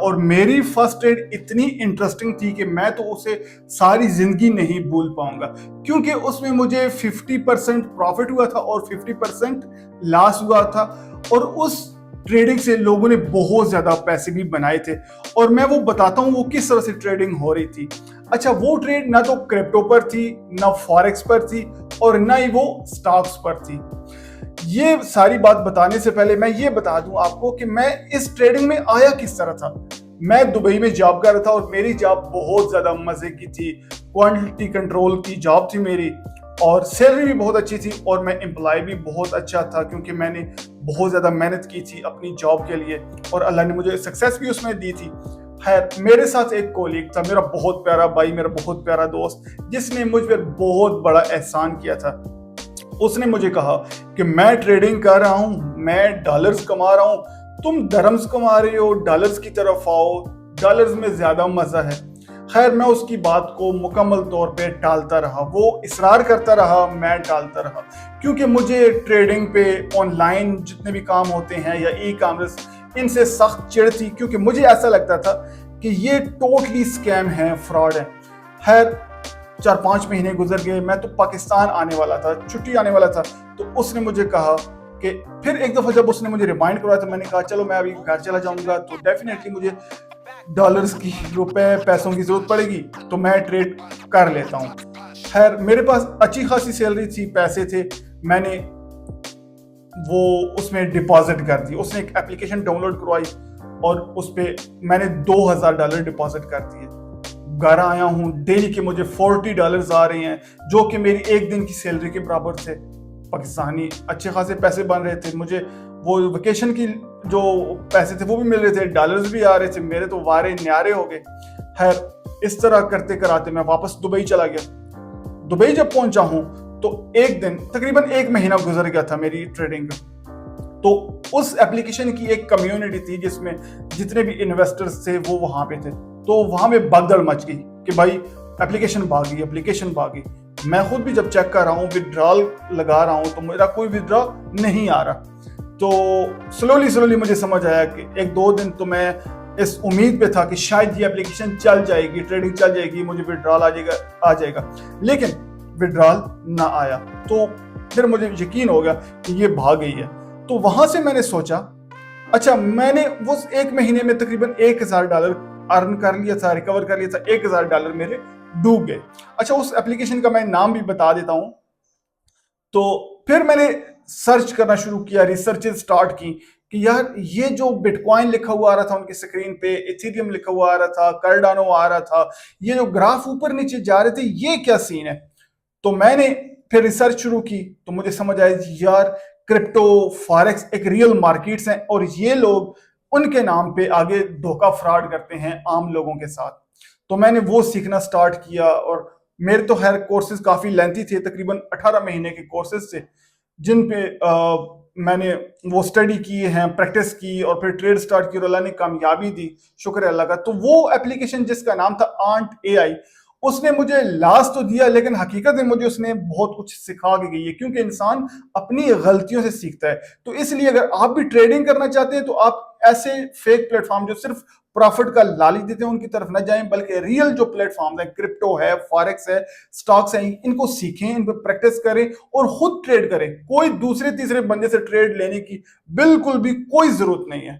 اور میری first trade اتنی انٹرسٹنگ تھی کہ میں تو اسے ساری زندگی نہیں بھول پاؤں گا، کیونکہ اس میں مجھے 50% پروفٹ ہوا تھا اور 50% لاس ہوا تھا، اور اس ٹریڈنگ سے لوگوں نے بہت زیادہ پیسے بھی بنائے تھے، اور میں وہ بتاتا ہوں وہ کس طرح سے ٹریڈنگ ہو رہی تھی۔ اچھا، وہ ٹریڈ نہ تو کرپٹو پر تھی، نہ فاریکس پر تھی، اور نہ ہی وہ سٹاکس پر تھی۔ یہ ساری بات بتانے سے پہلے میں یہ بتا دوں آپ کو کہ میں اس ٹریڈنگ میں آیا کس طرح تھا۔ میں دبئی میں جاب کر رہا تھا، اور میری جاب بہت زیادہ مزے کی تھی، کوانٹٹی کنٹرول کی جاب تھی میری، اور سیلری بھی بہت اچھی تھی، اور میں امپلائی بھی بہت اچھا تھا، کیونکہ میں نے بہت زیادہ محنت کی تھی اپنی جاب کے لیے، اور اللہ نے مجھے سکسیس بھی اس میں دی تھی۔ خیر، میرے ساتھ ایک کولیگ تھا، میرا بہت پیارا بھائی، میرا بہت پیارا دوست، جس نے مجھ پر بہت بڑا احسان کیا تھا۔ اس نے مجھے کہا کہ میں ٹریڈنگ کر رہا ہوں، میں ڈالرز کما رہا ہوں، تم درہمز کما رہے ہو، ڈالرز کی طرف آؤ، ڈالرز میں زیادہ مزہ ہے۔ خیر، میں اس کی بات کو مکمل طور پہ ٹالتا رہا، وہ اصرار کرتا رہا، میں ٹالتا رہا، کیونکہ مجھے ٹریڈنگ پہ آن لائن جتنے بھی کام ہوتے ہیں یا ای کامرس، ان سے سخت چڑ تھی، کیونکہ مجھے ایسا لگتا تھا کہ یہ ٹوٹلی اسکیم ہے، فراڈ ہے۔ خیر، 4-5 مہینے گزر گئے، میں تو پاکستان آنے والا تھا، چھٹی آنے والا تھا، تو اس نے مجھے کہا کہ پھر ایک دفعہ جب اس نے مجھے ریمائنڈ کروایا تو میں نے کہا چلو میں ابھی گھر چلا جاؤں گا، تو ڈیفینیٹلی مجھے ڈالرز کی، روپے، پیسوں کی ضرورت پڑے گی، تو میں ٹریڈ کر لیتا ہوں۔ خیر، میرے پاس اچھی خاصی سیلری تھی، پیسے تھے، میں نے وہ اس میں ڈپازٹ کر دی۔ اس نے ایک اپلیکیشن ڈاؤن لوڈ کروائی، اور اس پہ میں نے $2000 ڈپازٹ کر دیے۔ گھر آیا ہوں، ڈیلی کے مجھے $40 آ رہے ہیں، جو کہ میری ایک دن کی سیلری کے برابر تھے۔ پاکستانی اچھے خاصے پیسے بن رہے تھے، مجھے وہ ویکیشن کی جو پیسے تھے وہ بھی مل رہے تھے، ڈالرز بھی آ رہے تھے، میرے تو وارے نیارے ہو گئے۔ خیر، اس طرح کرتے کراتے میں واپس دبئی چلا گیا۔ دبئی جب پہنچا ہوں تو ایک دن، تقریباً 1 مہینہ گزر گیا تھا میری ٹریڈنگ کا، تو اس اپلیکیشن کی ایک کمیونٹی تھی جس میں جتنے بھی انویسٹرز تھے وہ وہاں پہ تھے، تو وہاں پہ بھگدڑ مچ گئی کہ بھائی اپلیکیشن بھاگی۔ میں خود بھی جب چیک کر رہا ہوں، وڈرال لگا رہا ہوں، تو میرا کوئی وڈرا نہیں آ رہا۔ تو سلولی مجھے سمجھ آیا کہ 1-2 دن تو میں اس امید پہ تھا کہ شاید یہ اپلیکیشن چل جائے گی، ٹریڈنگ چل جائے گی، مجھے وڈرال آ جائے گا، لیکن وڈرال نہ آیا۔ تو پھر مجھے یقین ہو گیا کہ یہ بھاگ گئی ہے۔ تو وہاں سے میں نے سوچا، اچھا، میں نے وہ 1 مہینے میں تقریباً $1000 ارن کر لیا تھا، ریکور کر لیا تھا، $1000 میرے ڈوب گئے۔ اچھا، اس اپلیکیشن کا میں نام بھی بتا دیتا ہوں۔ تو پھر میں نے سرچ کرنا شروع کیا، ریسرچ سٹارٹ کی کہ یار یہ جو بٹ کوائن لکھا ہوا آ رہا تھا ان کی سکرین پہ، ایتھیریم لکھا ہوا آ رہا تھا، کارڈانو آ رہا تھا، یہ جو گراف اوپر نیچے جا رہے تھے، یہ کیا سین ہے؟ تو میں نے پھر ریسرچ شروع کی، تو مجھے سمجھ آیا یار کرپٹو، فاریکس ایک ریئل مارکیٹس ہیں، اور یہ لوگ ان کے نام پہ آگے دھوکہ فراڈ کرتے ہیں عام لوگوں کے ساتھ۔ تو میں نے وہ سیکھنا سٹارٹ کیا، اور میرے تو خیر کورسز کافی لینتھی تھے، تقریباً 18 مہینے کے کورسز تھے، جن پہ میں نے وہ سٹڈی کی ہیں، پریکٹس کی، اور پھر ٹریڈ سٹارٹ کی، اور اللہ نے کامیابی دی، شکر ہے اللہ کا۔ تو وہ اپلیکیشن جس کا نام تھا آنٹ اے آئی، اس نے مجھے لاس تو دیا، لیکن حقیقت میں مجھے اس نے بہت کچھ سکھا کے گئی ہے، کیونکہ انسان اپنی غلطیوں سے سیکھتا ہے۔ تو اس لیے اگر آپ بھی ٹریڈنگ کرنا چاہتے ہیں تو آپ ایسے فیک پلیٹ فارم جو صرف پروفٹ کا لالچ دیتے ہیں ان کی طرف نہ جائیں، بلکہ ریئل جو پلیٹ فارم ہیں، کرپٹو ہے، فاریکس ہے، سٹاکس ہیں، ان کو سیکھیں، ان پہ پریکٹس کریں اور خود ٹریڈ کریں۔ کوئی دوسرے تیسرے بندے سے ٹریڈ لینے کی بالکل بھی کوئی ضرورت نہیں ہے۔